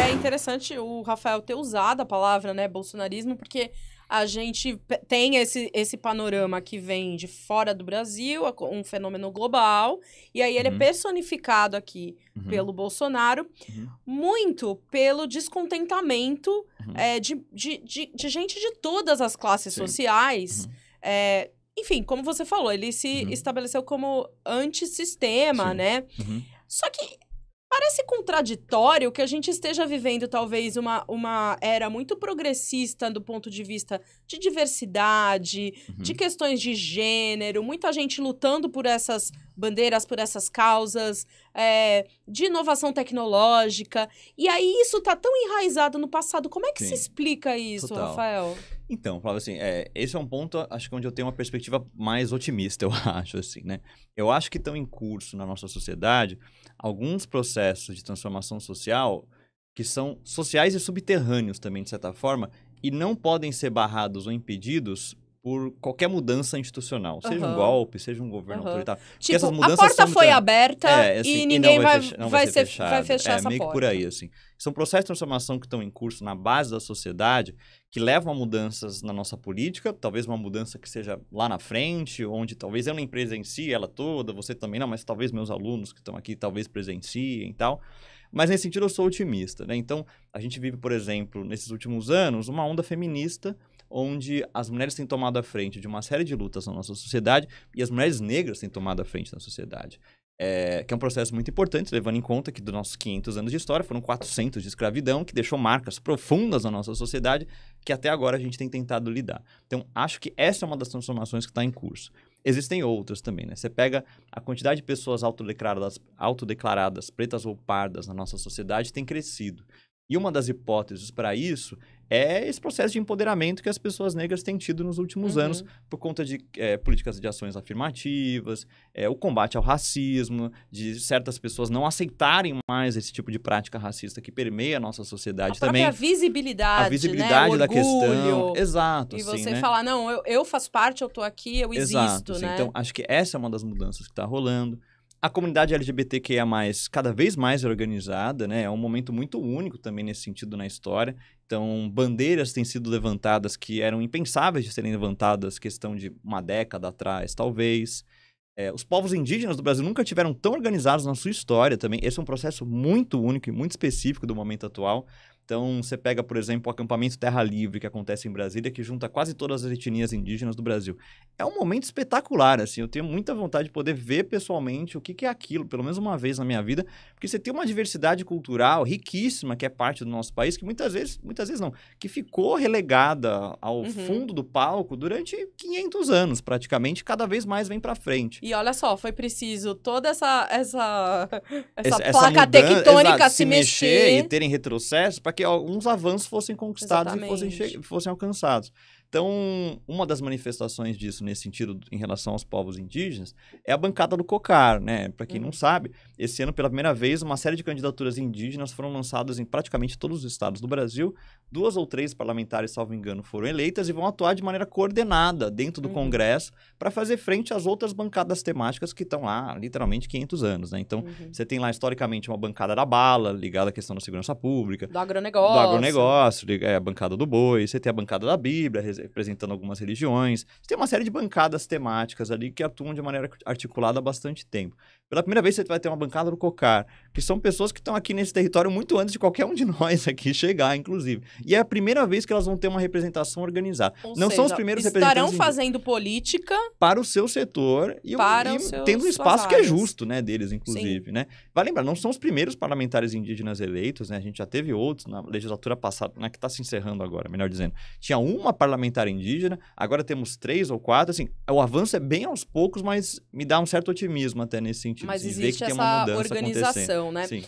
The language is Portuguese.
é interessante o Rafael ter usado a palavra, né, bolsonarismo, porque a gente tem esse panorama que vem de fora do Brasil, um fenômeno global, e aí ele é personificado aqui pelo Bolsonaro, muito pelo descontentamento de gente de todas as classes sociais. Enfim, como você falou, ele se estabeleceu como antissistema, né? Só que parece contraditório que a gente esteja vivendo, talvez, uma era muito progressista do ponto de vista de diversidade, de questões de gênero, muita gente lutando por essas bandeiras, por essas causas, de inovação tecnológica. E aí isso tá tão enraizado no passado. Como é que se explica isso, Total. Rafael? Então, Flávio, assim, esse é um ponto, acho que onde eu tenho uma perspectiva mais otimista, eu acho, assim, né? Eu acho que estão em curso na nossa sociedade alguns processos de transformação social que são sociais e subterrâneos também, de certa forma, e não podem ser barrados ou impedidos por qualquer mudança institucional, seja um golpe, seja um governo autoritário. Tipo, essas mudanças a porta foi aberta assim, e ninguém vai fechar essa meio porta. Por aí, assim. São processos de transformação que estão em curso na base da sociedade, que levam a mudanças na nossa política, talvez uma mudança que seja lá na frente, onde talvez eu na empresa em si, ela toda, você também não, mas talvez meus alunos que estão aqui talvez presenciem e tal. Mas nesse sentido eu sou otimista, né? Então, a gente vive, por exemplo, nesses últimos anos, uma onda feminista onde as mulheres têm tomado a frente de uma série de lutas na nossa sociedade e as mulheres negras têm tomado a frente na sociedade. Que é um processo muito importante, levando em conta que dos nossos 500 anos de história foram 400 de escravidão, que deixou marcas profundas na nossa sociedade, que até agora a gente tem tentado lidar. Então, acho que essa é uma das transformações que está em curso. Existem outras também, né? Você pega a quantidade de pessoas autodeclaradas, pretas ou pardas na nossa sociedade, tem crescido. E uma das hipóteses para isso é esse processo de empoderamento que as pessoas negras têm tido nos últimos anos por conta de políticas de ações afirmativas, o combate ao racismo, de certas pessoas não aceitarem mais esse tipo de prática racista que permeia a nossa sociedade também. A visibilidade, a visibilidade, né? da questão. Exato. E assim, você né? falar, não, eu faço parte, eu tô aqui, eu existo, assim, né? Então, acho que essa é uma das mudanças que está rolando. A comunidade LGBTQIA+, cada vez mais organizada, né? É um momento muito único também nesse sentido na história. Então, bandeiras têm sido levantadas que eram impensáveis de serem levantadas questão de uma década atrás, talvez. Os povos indígenas do Brasil nunca tiveram tão organizados na sua história também. Esse é um processo muito único e muito específico do momento atual. Então, você pega, por exemplo, o acampamento Terra Livre, que acontece em Brasília, que junta quase todas as etnias indígenas do Brasil. É um momento espetacular, assim, eu tenho muita vontade de poder ver pessoalmente o que é aquilo, pelo menos uma vez na minha vida, porque você tem uma diversidade cultural riquíssima, que é parte do nosso país, que muitas vezes não, que ficou relegada ao fundo do palco durante 500 anos, praticamente, cada vez mais vem pra frente. E olha só, foi preciso toda essa placa mudança, tectônica se mexer e terem retrocesso para que alguns avanços fossem conquistados e fossem alcançados. Então, uma das manifestações disso, nesse sentido, em relação aos povos indígenas, é a bancada do COCAR, né? Para quem não sabe, esse ano, pela primeira vez, uma série de candidaturas indígenas foram lançadas em praticamente todos os estados do Brasil. 2 ou 3 parlamentares, salvo engano, foram eleitas e vão atuar de maneira coordenada dentro do Congresso para fazer frente às outras bancadas temáticas que estão lá, literalmente, 500 anos, né? Então, você tem lá, historicamente, uma bancada da bala, ligada à questão da segurança pública. Do agronegócio, a bancada do boi, você tem a bancada da Bíblia, representando algumas religiões. Você tem uma série de bancadas temáticas ali que atuam de maneira articulada há bastante tempo. Pela primeira vez, você vai ter uma bancada do COCAR, que são pessoas que estão aqui nesse território muito antes de qualquer um de nós aqui chegar, inclusive. E é a primeira vez que elas vão ter uma representação organizada. Não são os primeiros representantes... Estarão fazendo política... Para o seu setor e tendo um espaço que é justo, né, deles, inclusive, né? Vai lembrar, não são os primeiros parlamentares indígenas eleitos, né? A gente já teve outros na legislatura passada, né, que está se encerrando agora, melhor dizendo. Tinha uma parlamentar indígena, agora temos 3 ou 4, assim, o avanço é bem aos poucos, mas me dá um certo otimismo até nesse sentido. Mas assim, existe ver que tem uma mudança organização, né? Sim.